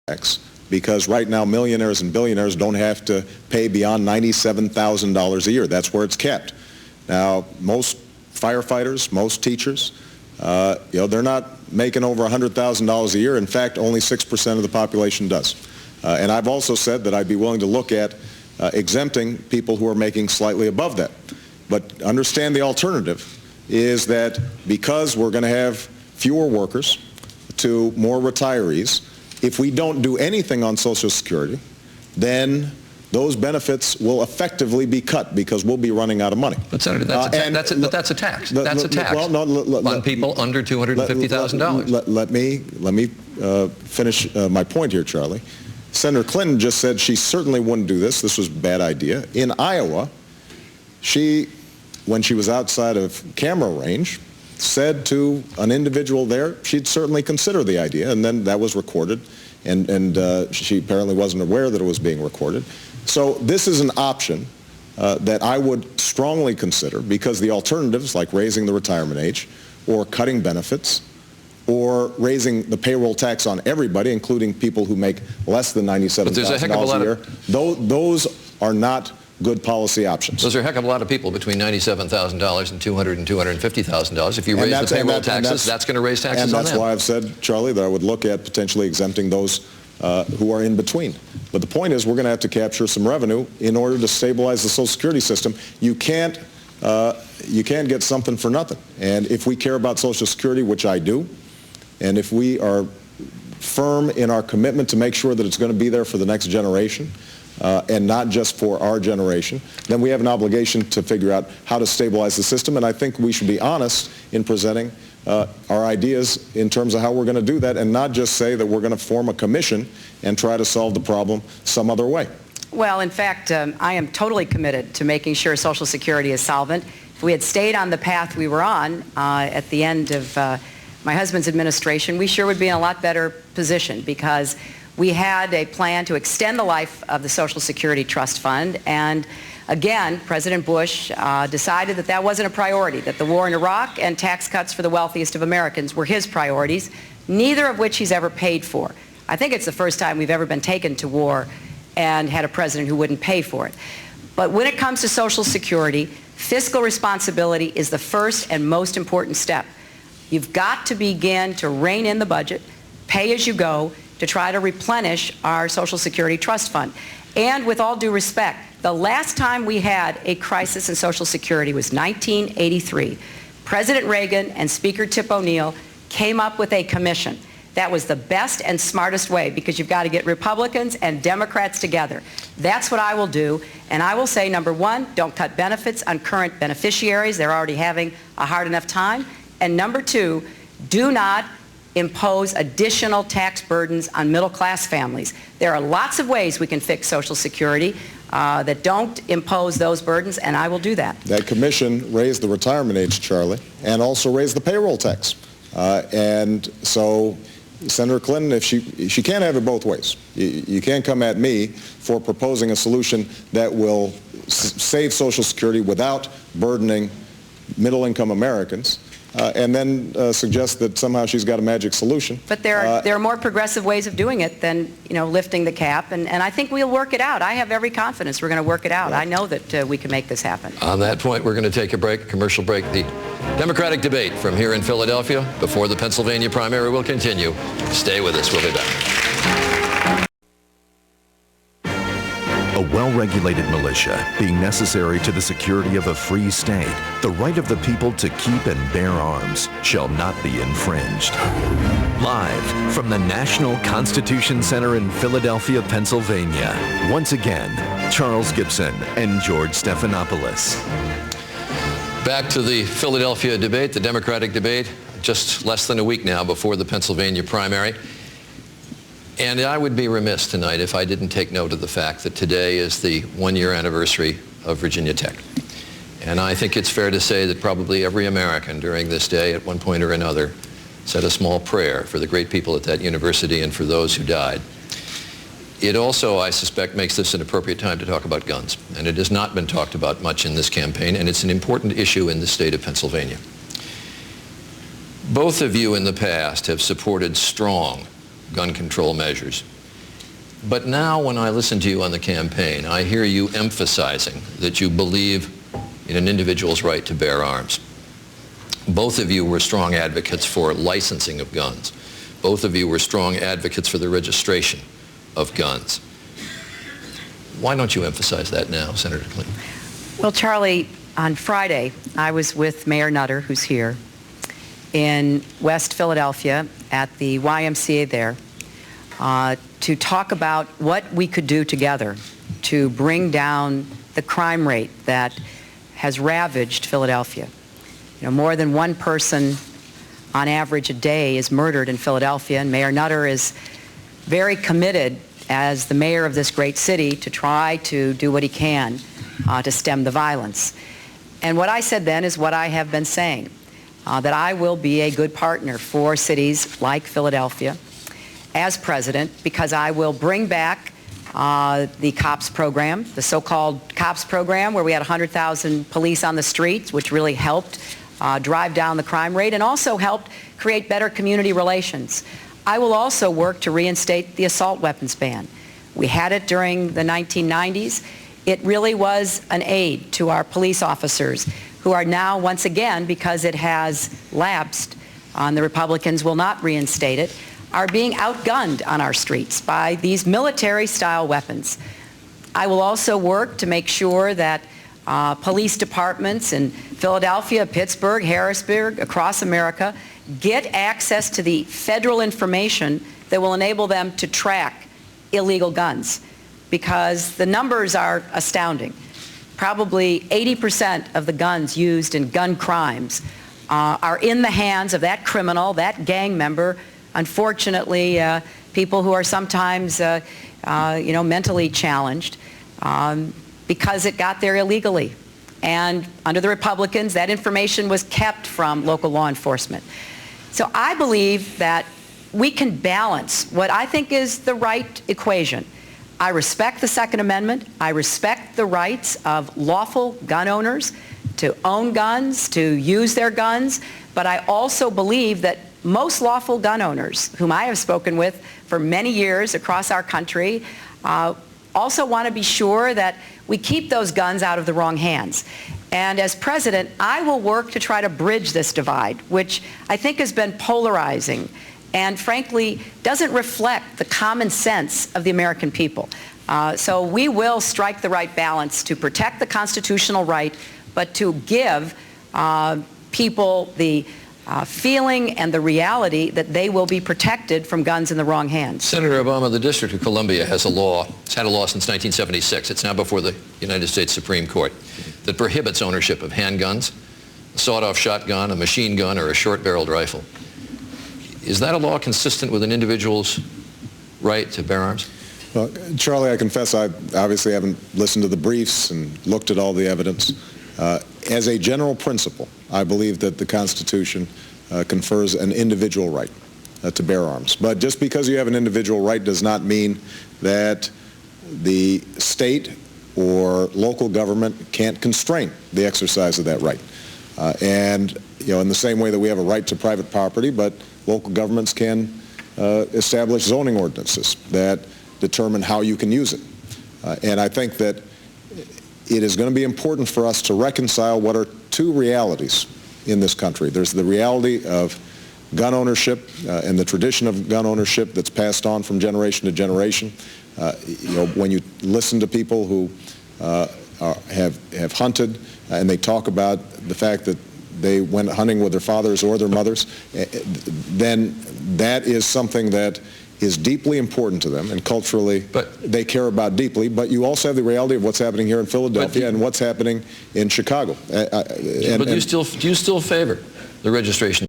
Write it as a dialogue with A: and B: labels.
A: tax, because right now millionaires and billionaires don't have to pay beyond $97,000 a year. That's where it's capped. Now, most firefighters, most teachers, they're not making over $100,000 a year. In fact, only 6% of the population does. And I've also said that I'd be willing to look at exempting people who are making slightly above that. But understand the alternative is that because we're going to have fewer workers to more retirees, if we don't do anything on Social Security, then those benefits will effectively be cut because we'll be running out of money.
B: But Senator, that's a tax. That's a tax on people under $250,000.
A: Let me finish my point here, Charlie. Senator Clinton just said she certainly wouldn't do this. This was a bad idea. In Iowa, when she was outside of camera range, said to an individual there she'd certainly consider the idea, and then that was recorded, and she apparently wasn't aware that it was being recorded. So this is an option that I would strongly consider, because the alternatives like raising the retirement age or cutting benefits or raising the payroll tax on everybody, including people who make less than $97,000 a year, those are not good policy options.
B: Those are a heck of a lot of people between $97,000 and $200,000 and $250,000. If you raise the payroll taxes, that's going to raise taxes on them.
A: And that's why I've said, Charlie, that I would look at potentially exempting those who are in between. But the point is we're going to have to capture some revenue in order to stabilize the Social Security system. You can't get something for nothing. And if we care about Social Security, which I do, and if we are firm in our commitment to make sure that it's going to be there for the next generation, and not just for our generation, then we have an obligation to figure out how to stabilize the system. And I think we should be honest in presenting our ideas in terms of how we're going to do that, and not just say that we're going to form a commission and try to solve the problem some other way.
C: Well, in fact, I am totally committed to making sure Social Security is solvent. If we had stayed on the path we were on at the end of my husband's administration, we sure would be in a lot better position, because we had a plan to extend the life of the Social Security Trust Fund, and again, President Bush decided that that wasn't a priority, that the war in Iraq and tax cuts for the wealthiest of Americans were his priorities, neither of which he's ever paid for. I think it's the first time we've ever been taken to war and had a president who wouldn't pay for it. But when it comes to Social Security, fiscal responsibility is the first and most important step. You've got to begin to rein in the budget, pay as you go, to try to replenish our Social Security Trust Fund. And with all due respect, the last time we had a crisis in Social Security was 1983. President Reagan and Speaker Tip O'Neill came up with a commission. That was the best and smartest way, because you've got to get Republicans and Democrats together. That's what I will do. And I will say, number one, don't cut benefits on current beneficiaries. They're already having a hard enough time. And number two, do not impose additional tax burdens on middle-class families. There are lots of ways we can fix Social Security that don't impose those burdens, and I will do that.
A: That commission raised the retirement age, Charlie, and also raised the payroll tax. And so Senator Clinton, if she can't have it both ways. You can't come at me for proposing a solution that will save Social Security without burdening middle-income Americans, and then suggest that somehow she's got a magic solution.
C: But there are more progressive ways of doing it than lifting the cap, and I think we'll work it out. I have every confidence we're going to work it out. I know that we can make this happen.
B: On that point, we're going to take a break, a commercial break. The Democratic debate from here in Philadelphia before the Pennsylvania primary will continue. Stay with us. We'll be back.
D: A well-regulated militia being necessary to the security of a free state, the right of the people to keep and bear arms shall not be infringed. Live from the National Constitution Center in Philadelphia, Pennsylvania, once again, Charles Gibson and George Stephanopoulos.
B: Back to the Philadelphia debate, the Democratic debate, just less than a week now before the Pennsylvania primary. And I would be remiss tonight if I didn't take note of the fact that today is the one-year anniversary of Virginia Tech. And I think it's fair to say that probably every American during this day at one point or another said a small prayer for the great people at that university and for those who died. It also, I suspect, makes this an appropriate time to talk about guns. And it has not been talked about much in this campaign, and it's an important issue in the state of Pennsylvania. Both of you in the past have supported strong gun control measures. But now when I listen to you on the campaign, I hear you emphasizing that you believe in an individual's right to bear arms. Both of you were strong advocates for licensing of guns. Both of you were strong advocates for the registration of guns. Why don't you emphasize that now, Senator Clinton?
C: Well, Charlie, on Friday, I was with Mayor Nutter, who's here, in West Philadelphia at the YMCA there to talk about what we could do together to bring down the crime rate that has ravaged Philadelphia. You know, more than one person on average a day is murdered in Philadelphia, and Mayor Nutter is very committed as the mayor of this great city to try to do what he can to stem the violence. And what I said then is what I have been saying, that I will be a good partner for cities like Philadelphia as president, because I will bring back the COPS program, the so-called COPS program, where we had 100,000 police on the streets, which really helped drive down the crime rate and also helped create better community relations. I will also work to reinstate the assault weapons ban. We had it during the 1990s. It really was an aid to our police officers who are now, once again, because it has lapsed, and the Republicans will not reinstate it, are being outgunned on our streets by these military-style weapons. I will also work to make sure that police departments in Philadelphia, Pittsburgh, Harrisburg, across America, get access to the federal information that will enable them to track illegal guns, because the numbers are astounding. Probably 80% of the guns used in gun crimes are in the hands of that criminal, that gang member, unfortunately people who are sometimes mentally challenged because it got there illegally. And under the Republicans, that information was kept from local law enforcement. So I believe that we can balance what I think is the right equation. I respect the Second Amendment. I respect the rights of lawful gun owners to own guns, to use their guns, but I also believe that most lawful gun owners, whom I have spoken with for many years across our country, also want to be sure that we keep those guns out of the wrong hands. And as president, I will work to try to bridge this divide, which I think has been polarizing and frankly doesn't reflect the common sense of the American people. So we will strike the right balance to protect the constitutional right, but to give people the feeling and the reality that they will be protected from guns in the wrong hands.
B: Senator Obama, the District of Columbia has a law, it's had a law since 1976, it's now before the United States Supreme Court, that prohibits ownership of handguns, a sawed-off shotgun, a machine gun, or a short-barreled rifle. Is that a law consistent with an individual's right to bear arms?
A: Well, Charlie, I confess I obviously haven't listened to the briefs and looked at all the evidence. As a general principle, I believe that the Constitution confers an individual right to bear arms. But just because you have an individual right does not mean that the state or local government can't constrain the exercise of that right. And in the same way that we have a right to private property, but local governments can establish zoning ordinances that determine how you can use it. And I think that it is going to be important for us to reconcile what are two realities in this country. There's the reality of gun ownership and the tradition of gun ownership that's passed on from generation to generation. When you listen to people who have hunted and they talk about the fact that they went hunting with their fathers or their mothers, then that is something that is deeply important to them and culturally they care about deeply. But you also have the reality of what's happening here in Philadelphia and what's happening in Chicago.
B: But do you still favor the registration